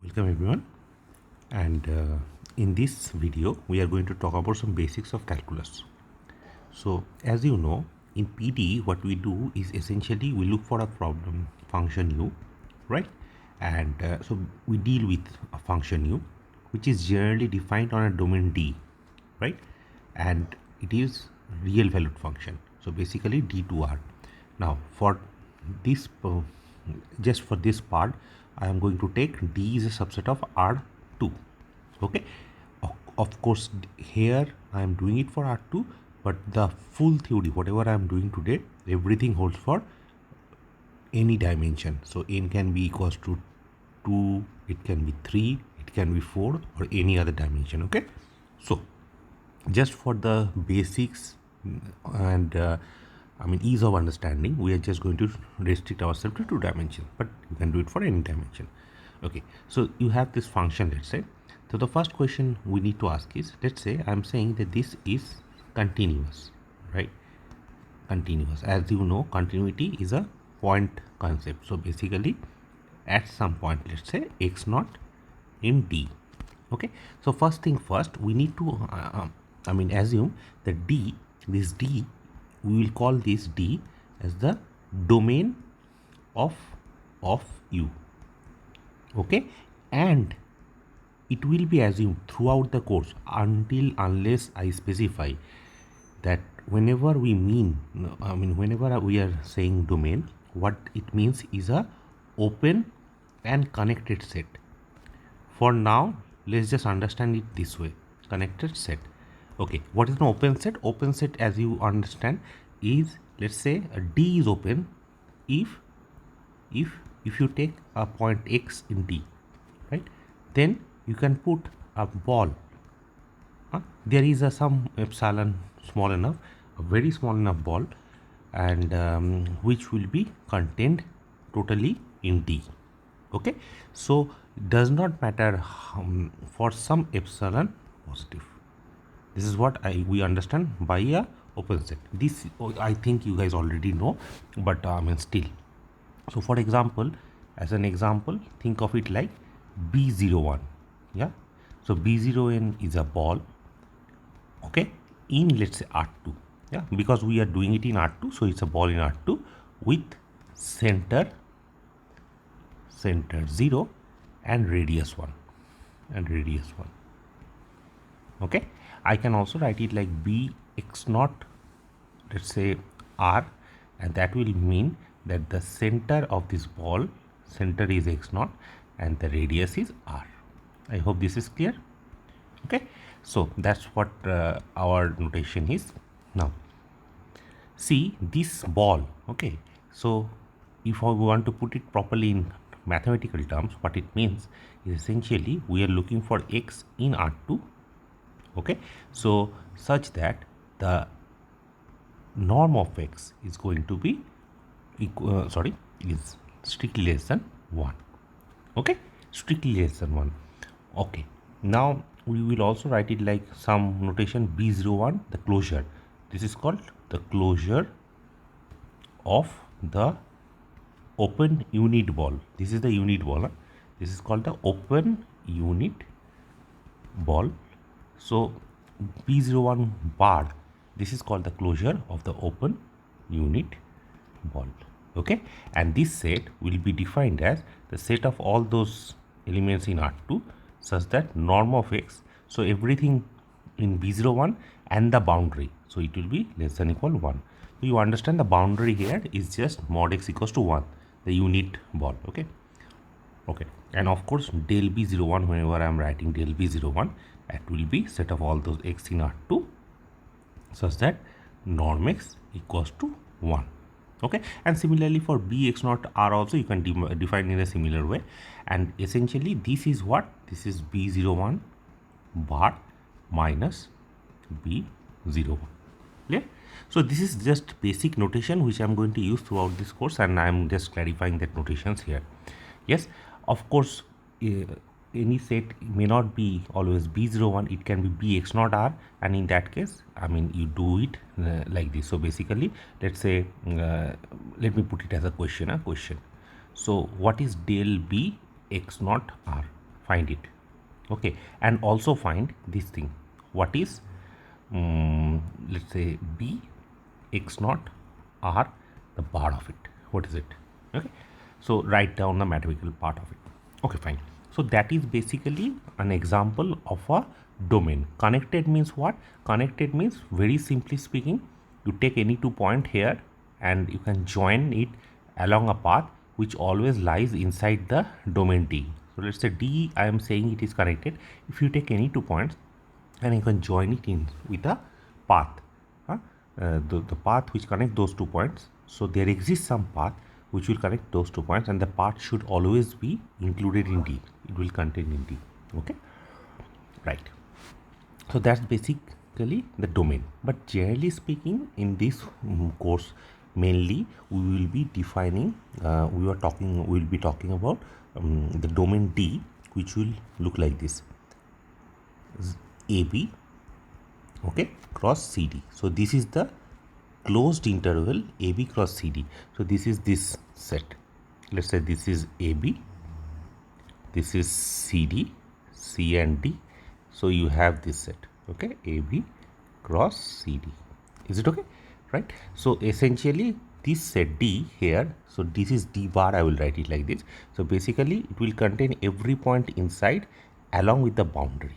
Welcome everyone, and in this video we are going to talk about some basics of calculus. So as you know, in PD what we do is essentially we look for a problem function u, right? And so we deal with a function u which is generally defined on a domain D, right? And it is real valued function, so basically D to R. Now for this just for this part I am going to take D is a subset of R2. Okay, of course here I am doing it for R2, but the full theory whatever I am doing today, everything holds for any dimension. So n can be equals to 2, it can be 3, it can be 4, or any other dimension. Okay, so just for the basics and ease of understanding, we are just going to restrict ourselves to 2 dimensions, but you can do it for any dimension. Okay, so you have this function, let's say. So the first question we need to ask is, let's say I'm saying that this is continuous, right? Continuous, as you know, continuity is a point concept. So basically at some point, let's say x naught in D. Okay, so first thing first, we need to assume that D, this D, we will call this D as the domain of u. Okay, and it will be assumed throughout the course unless I specify that whenever we whenever we are saying domain, what it means is a open and connected set. For now, let's just understand it this way: connected set. Okay, what is an open set? Open set, as you understand, is, let's say D is open if if you take a point X in D, right? Then you can put a ball. There is a some epsilon small enough, a very small enough ball, and which will be contained totally in D. Okay, so does not matter for some epsilon positive. This is what we understand by a open set. This I think you guys already know, but still. So for example, as an example, think of it like B01. Yeah, so B0n is a ball. Okay, in, let's say, R2. Yeah, because we are doing it in R2, so it's a ball in R2 with center 0 and radius 1 and radius 1. Okay, I can also write it like Bx naught, let's say R, and that will mean that the center of this ball, center is x naught and the radius is R. I hope this is clear. Okay, so that's what our notation is. Now see this ball. Okay, so if I want to put it properly in mathematical terms, what it means is essentially we are looking for x in R2. Okay, so such that the norm of x is going to be is strictly less than 1. Okay, strictly less than 1. Okay, now we will also write it like some notation B01, the closure. This is called the closure of the open unit ball. This is the unit ball. This is called the open unit ball. So B01 bar, this is called the closure of the open unit ball. Okay, and this set will be defined as the set of all those elements in R2 such that norm of x, so everything in B01 and the boundary, so it will be less than equal 1. So you understand the boundary here is just mod x equals to 1, the unit ball. Okay, okay, and of course del B01, whenever I am writing del B01, that will be set of all those x in R2 such that norm x equals to 1. Okay, and similarly for Bx naught R also you can define in a similar way, and essentially this is what, this is B01 bar minus B01. Clear? So this is just basic notation which I am going to use throughout this course, and I am just clarifying that notations here. Yes, of course any set may not be always B01, it can be Bx naught R, and in that case you do it like this. So basically, let's say let me put it as a question. So what is del B x naught R? find it. Okay, and also find this thing. What is, let's say, b x naught r, the bar of it. What is it? Okay, so write down the mathematical part of it. Okay, fine. So that is basically an example of a domain. Connected means what? Connected means, very simply speaking, you take any 2 point here and you can join it along a path which always lies inside the domain D. So let's say D, I am saying it is connected. If you take any 2 points and you can join it in with a path, the path which connect those 2 points. So there exists some path which will connect those 2 points, and the path should always be included in D. It will contain in D. Okay, right. So that's basically the domain. But generally speaking, in this course, mainly we will be defining. We will be talking about the domain D, which will look like this: AB, okay, cross CD. So this is the closed interval AB cross CD. So this is this set. Let's say this is AB, this is CD, C and D. So you have this set, okay, AB cross CD. Is it okay? Right. So essentially this set D here, so this is D bar, I will write it like this. So basically it will contain every point inside along with the boundary.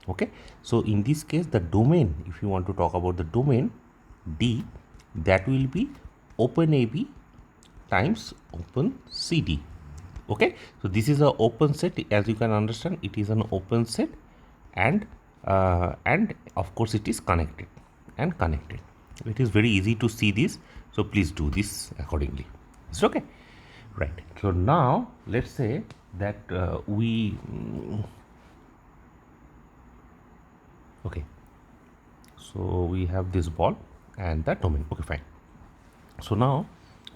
Okay. So in this case, the domain, if you want to talk about the domain D, that will be open AB times open CD. Okay, so this is a open set. As you can understand, it is an open set, and of course it is connected and connected. It is very easy to see this, so please do this accordingly. It's okay, right? So now let's say that okay, so we have this ball and the domain. Okay, fine. So now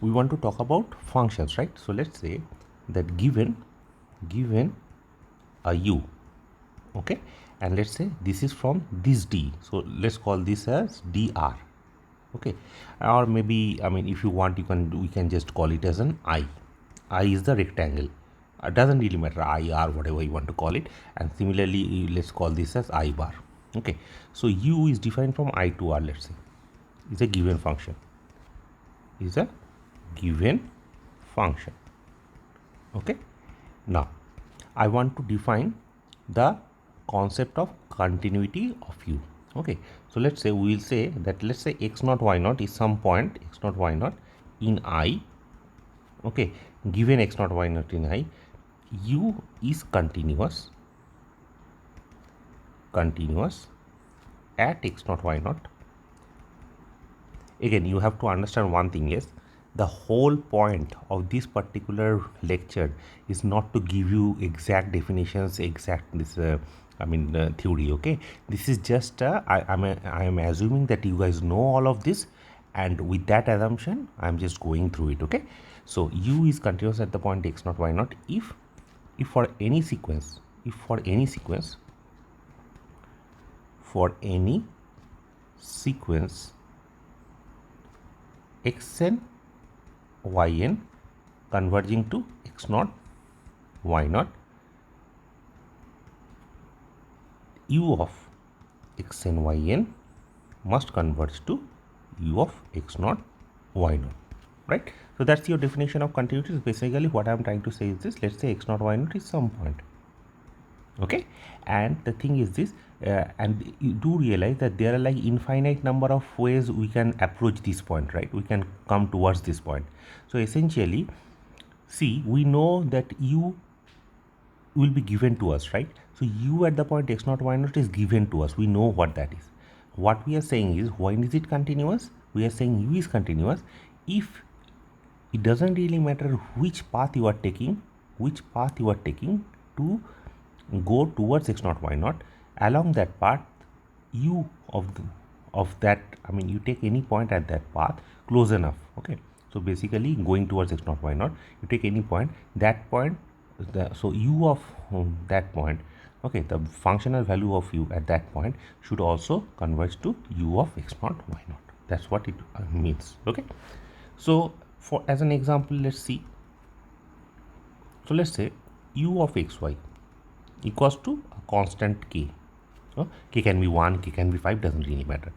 we want to talk about functions, right? So let's say that given a u, okay, and let's say this is from this D, so let's call this as dr, okay, or maybe, I mean, if you want, we can just call it as an I is the rectangle. It doesn't really matter, I, R, whatever you want to call it. And similarly, let's call this as I bar. Okay, so u is defined from I to R, let's say, is a given function, is a given function. Okay, now I want to define the concept of continuity of u. Okay, so let's say we will say that, let's say x naught y naught is some point x naught y naught in I. Okay, given x naught y naught in I, u is continuous at x naught y naught. Again, you have to understand one thing is, the whole point of this particular lecture is not to give you exact definitions, theory. Okay, this is just I am assuming that you guys know all of this, and with that assumption I am just going through it. Okay, so u is continuous at the point x naught y naught if for any sequence xn yn converging to x naught y naught, u of xn yn must converge to u of x naught y naught, right? So that's your definition of continuity. So basically what I am trying to say is this: let's say x naught y naught is some point, okay, and the thing is this, and you do realize that there are like infinite number of ways we can approach this point, right? We can come towards this point. So essentially, see, we know that u will be given to us, right? So u at the point x naught y naught is given to us. We know what that is. What we are saying is, when is it continuous? We are saying u is continuous if it doesn't really matter which path you are taking to go towards x naught y naught. Along that path, u of that, I mean, you take any point at that path close enough. Okay, so basically going towards x naught y naught, you take any point, that point, so u of that point, okay, the functional value of u at that point should also converge to u of x naught y naught. That's what it means. Okay, so for as an example, let's see. So let's say u of xy equals to a constant k. K can be 1, k can be 5, doesn't really matter.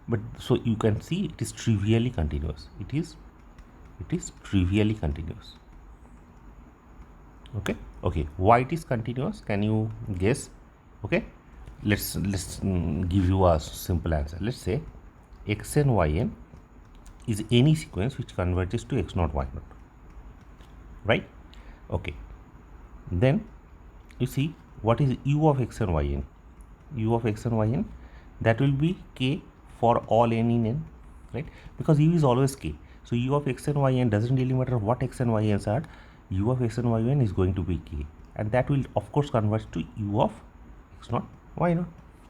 But so you can see it is trivially continuous. It is trivially continuous. Okay, why it is continuous? Can you guess? Okay, let's give you a simple answer. Let's say xn yn is any sequence which converges to x0 y0, right? Okay, then you see what is u of x and yn. U of x and yn, that will be k for all n in n, right? Because u is always k, so u of x and yn doesn't really matter what x and y's are. U of x and yn is going to be k, and that will of course converge to u of x0 y0,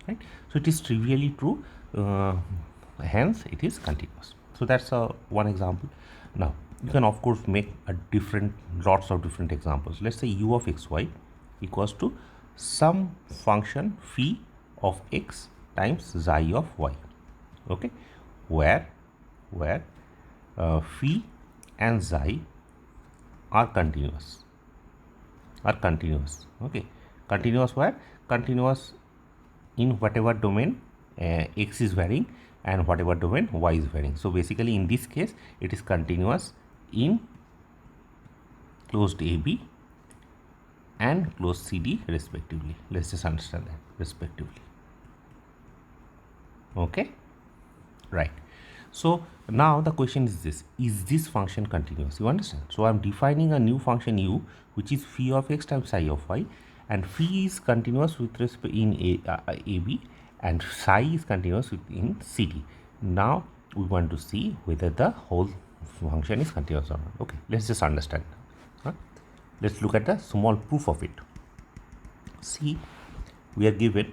right? So it is trivially true, hence it is continuous. So that's one example. Now you can of course make a lots of different examples. Let's say u of xy equals to some function phi of x times xi of y, okay, where phi and xi are continuous, okay. Continuous where? Continuous in whatever domain x is varying and whatever domain y is varying. So basically in this case it is continuous in closed AB and closed CD respectively. Let's just understand that, respectively. Okay, right. So now the question is this function continuous? You understand? So I'm defining a new function u, which is phi of x times psi of y, and phi is continuous with respect in AB and psi is continuous in CD. Now we want to see whether the whole function is continuous or not. Okay, let's just understand. Let's look at the small proof of it. See, we are given,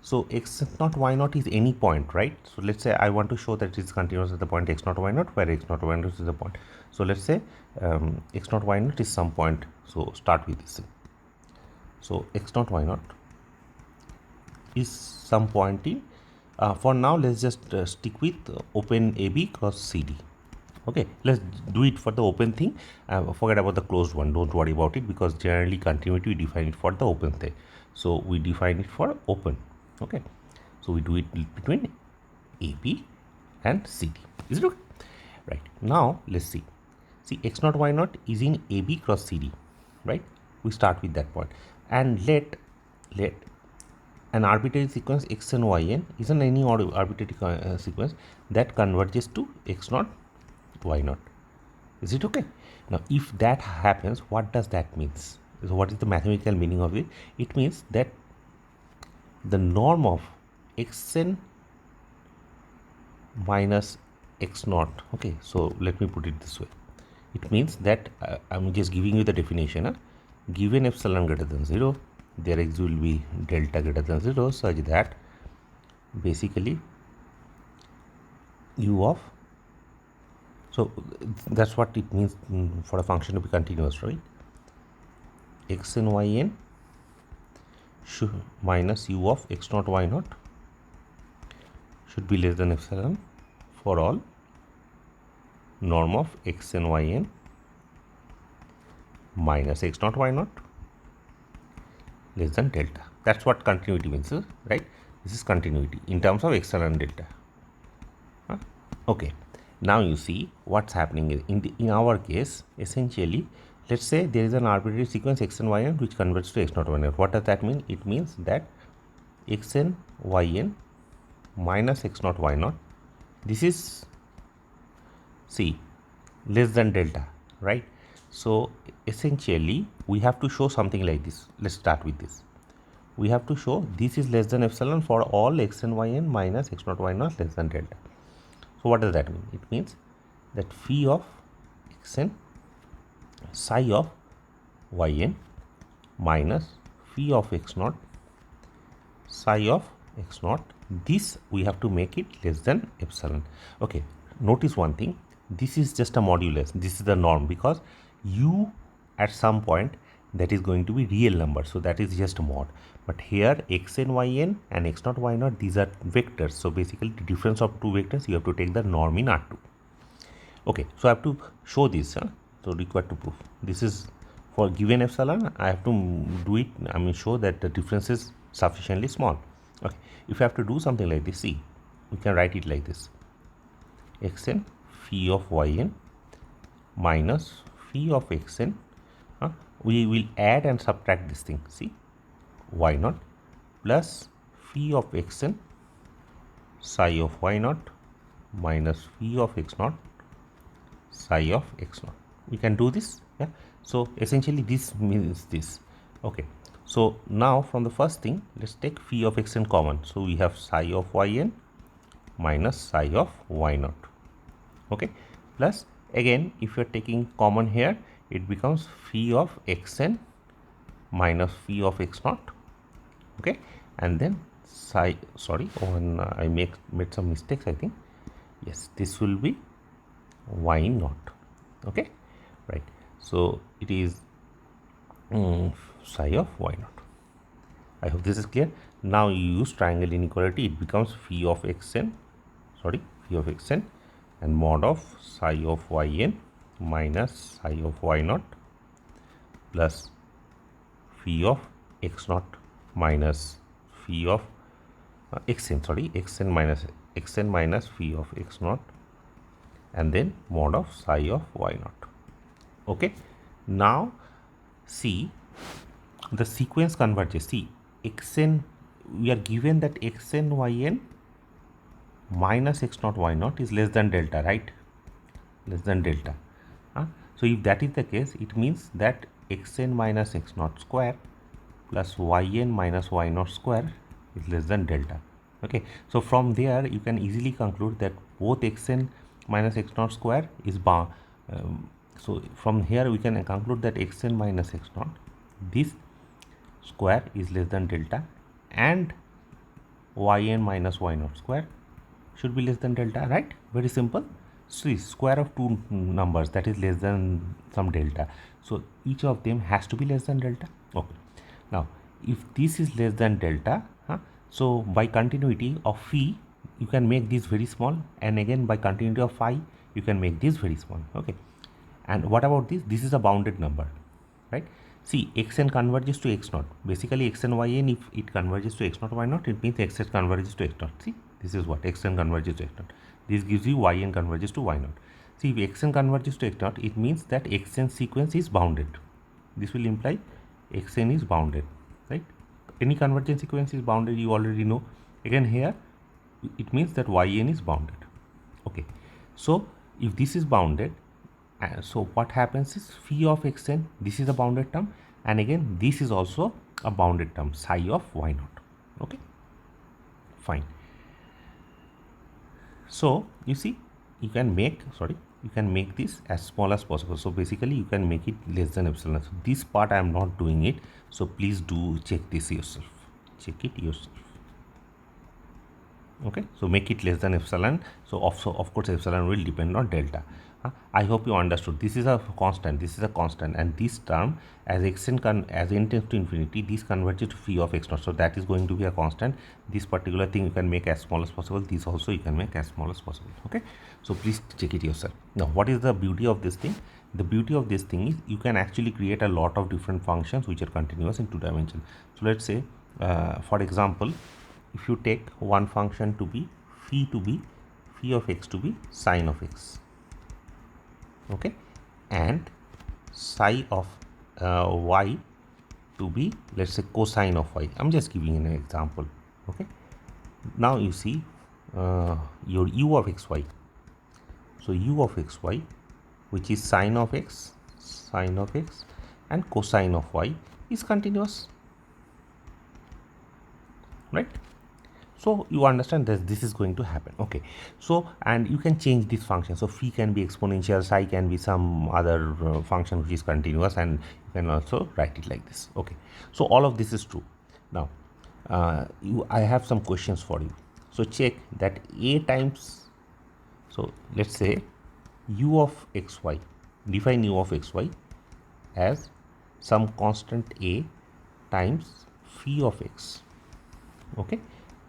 so x0 y0 is any point, right? So let's say I want to show that it is continuous at the point x0 y0, where x0 y0 is the point. So let's say x0 y0 is some point. So start with this. So x0 y0 is some point in, for now let's just stick with open AB cross CD. Okay, let's do it for the open thing. Forget about the closed one, don't worry about it, because generally continuity we define it for the open thing. So we define it for open. Okay, so we do it between AB and CD. Is it okay? Right, now let's see x0 y0 is in AB cross CD, right? We start with that point, and let an arbitrary sequence x and yn is an any arbitrary sequence that converges to x0 y0. Is it okay? Now if that happens, what does that means? So what is the mathematical meaning of it? It means that the norm of xn minus x0, okay, so let me put it this way. It means that I'm just giving you the definition. Given epsilon greater than 0, their x will be delta greater than 0, such that basically u of, so that's what it means for a function to be continuous, right? X and yn minus u of x0 y0 should be less than epsilon for all norm of x and yn minus x0 y0 less than delta. That's what continuity means, right? This is continuity in terms of epsilon and delta. Okay, now you see what's happening is in our case, essentially, let's say there is an arbitrary sequence x and yn which converts to x0 y0. What does that mean? It means that x and yn minus x0 y0, this is less than delta, right? So essentially we have to show something like this. Let's start with this. We have to show this is less than epsilon for all x and yn minus x0 y0 less than delta. So what does that mean? It means that phi of xn psi of yn minus phi of x0 psi of x0, this we have to make it less than epsilon. Okay, notice one thing, this is just a modulus, this is the norm, because u at some point that is going to be real number, so that is just a mod. But here x and yn and x0 y0, these are vectors, so basically the difference of two vectors, you have to take the norm in R2. Okay, so I have to show this, so required to prove this is For given epsilon, I have to do it, show that the difference is sufficiently small. Okay, if I have to do something like this, see, we can write it like this: xn phi of yn minus phi of xn. We will add and subtract this thing, see, y naught plus phi of xn psi of y naught minus phi of x naught psi of x naught. We can do this, yeah. So essentially this means this. Okay, so now from the first thing, let's take phi of xn common. So we have psi of yn minus psi of y naught. Okay, plus again if you are taking common here, it becomes phi of xn minus phi of x naught. Okay, and then psi, sorry, when I made some mistakes, I think, yes, this will be y naught. Okay, right, so it is psi of y naught. I hope this is clear. Now you use triangle inequality, it becomes phi of xn, sorry, phi of xn and mod of psi of yn minus psi of y naught plus phi of x naught minus phi of xn, sorry, xn minus phi of x naught and then mod of psi of y naught. Okay, now see, the sequence converges. See, xn, we are given that xn yn minus x naught y naught is less than delta, right? Less than delta. So if that is the case, it means that xn minus x naught square plus yn minus y naught square is less than delta. Okay, so from there you can easily conclude that both xn minus x naught square is bound. So from here we can conclude that xn minus x naught, this square is less than delta, and yn minus y naught square should be less than delta, right? Very simple. So square of two numbers that is less than some delta, so each of them has to be less than delta. Okay, now if this is less than delta, so by continuity of phi you can make this very small, and again by continuity of phi you can make this very small. Okay, and what about this? This is a bounded number, right? See, xn converges to x naught. Basically xn yn, if it converges to x naught y naught, it means xn converges to x naught. See, this is what xn converges to x naught. This gives you yn converges to y naught. See, if xn converges to x naught, it means that xn sequence is bounded. This will imply xn is bounded, right? Any convergent sequence is bounded, you already know. Again here, it means that yn is bounded. Okay, so if this is bounded, so what happens is phi of xn, this is a bounded term, and again this is also a bounded term, psi of y naught. Okay, fine. So you see, you can make this as small as possible. So basically you can make it less than epsilon. So this part I am not doing it, so please do check this yourself. Check it yourself. Okay, so make it less than epsilon. So of course epsilon will depend on delta. I hope you understood. This is a constant, and this term as xn as n tends to infinity, this converges to phi of x naught, so that is going to be a constant. This particular thing you can make as small as possible, this also you can make as small as possible. Okay, so please check it yourself. Now what is the beauty of this thing? The beauty of this thing is you can actually create a lot of different functions which are continuous in 2 dimensions. So let's say for example, if you take one function to be phi of x to be sine of x, okay, and psi of y to be, let's say, cosine of y. I'm just giving an example. Okay, now you see your u of xy. So u of xy, which is sine of x and cosine of y, is continuous, right? So you understand that this is going to happen. Okay, so and you can change this function. So phi can be exponential, psi can be some other function which is continuous, and you can also write it like this. Okay, so all of this is true. Now I have some questions for you. So check that a times, so let's say u of xy, define u of xy as some constant a times phi of x, okay,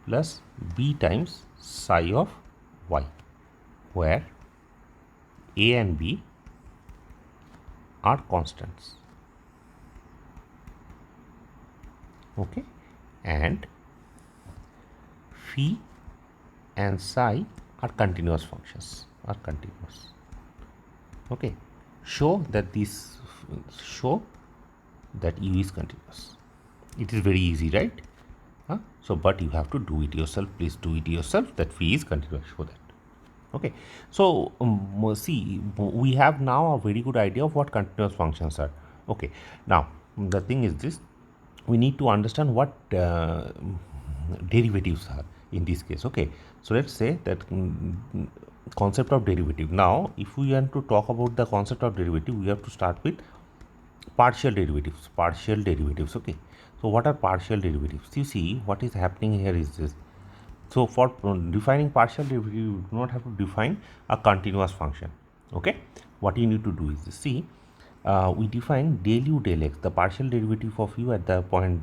plus b times psi of y, where a and b are constants. okay, and phi and psi are continuous functions, are continuous. Okay, show that show that u is continuous. It is very easy, right? So, but you have to do it yourself. Please do it yourself. That phi is continuous. Show that. Okay. So, see, we have now a very good idea of what continuous functions are. Okay. Now, the thing is this: we need to understand what derivatives are in this case. Okay. So, let's say that concept of derivative. Now, if we want to talk about the concept of derivative, we have to start with partial derivatives. Partial derivatives. Okay. So, what are partial derivatives? You see, what is happening here is this. So, for defining partial derivative, you do not have to define a continuous function. Okay. What you need to do is this. See, we define del u del x, the partial derivative of u at the point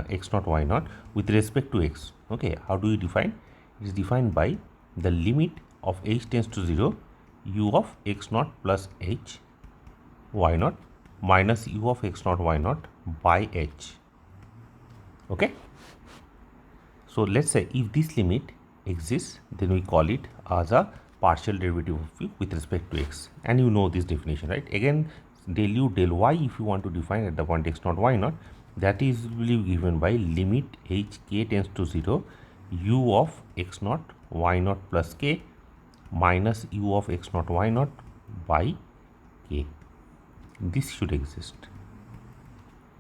x naught y naught with respect to x. Okay. How do you define? It is defined by the limit of h tends to 0, u of x naught plus h y naught minus u of x naught y naught by h. Okay. So, let us say if this limit exists, then we call it as a partial derivative of u with respect to x, and you know this definition, right? Again, del u del y, if you want to define at the point x naught y naught, that is really given by limit h k tends to 0, u of x naught y naught plus k minus u of x naught y naught by k. This should exist.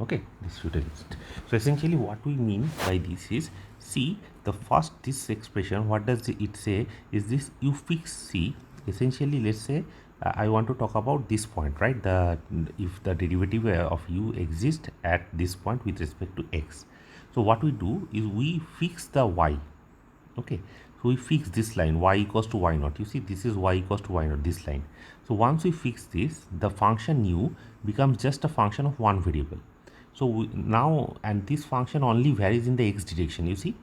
Okay, this should exist. So essentially what we mean by this is, see, the first this expression, what does it say is this: u fix c. Essentially, let's say I want to talk about this point, right? If the derivative of u exists at this point with respect to x, so what we do is we fix the y. Okay, so we fix this line y equals to y naught. You see, this is y equals to y naught, this line. So once we fix this, the function u becomes just a function of one variable. So now, and this function only varies in the x direction, you see,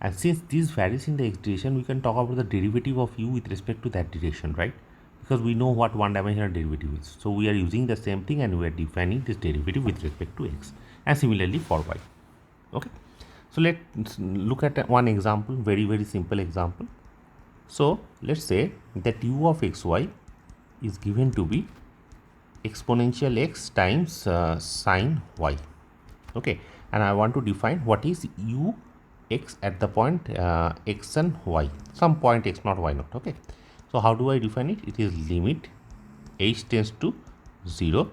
and since this varies in the x direction, we can talk about the derivative of u with respect to that direction, right? Because we know what one dimensional derivative is. So we are using the same thing and we are defining this derivative with respect to x, and similarly for y. Okay. So let's look at one example, very simple example. So let's say that u of xy is given to be exponential x times sine y. Okay, and I want to define what is u x at the point x and y, some point x naught y naught. Okay, so how do I define it? It is limit h tends to 0,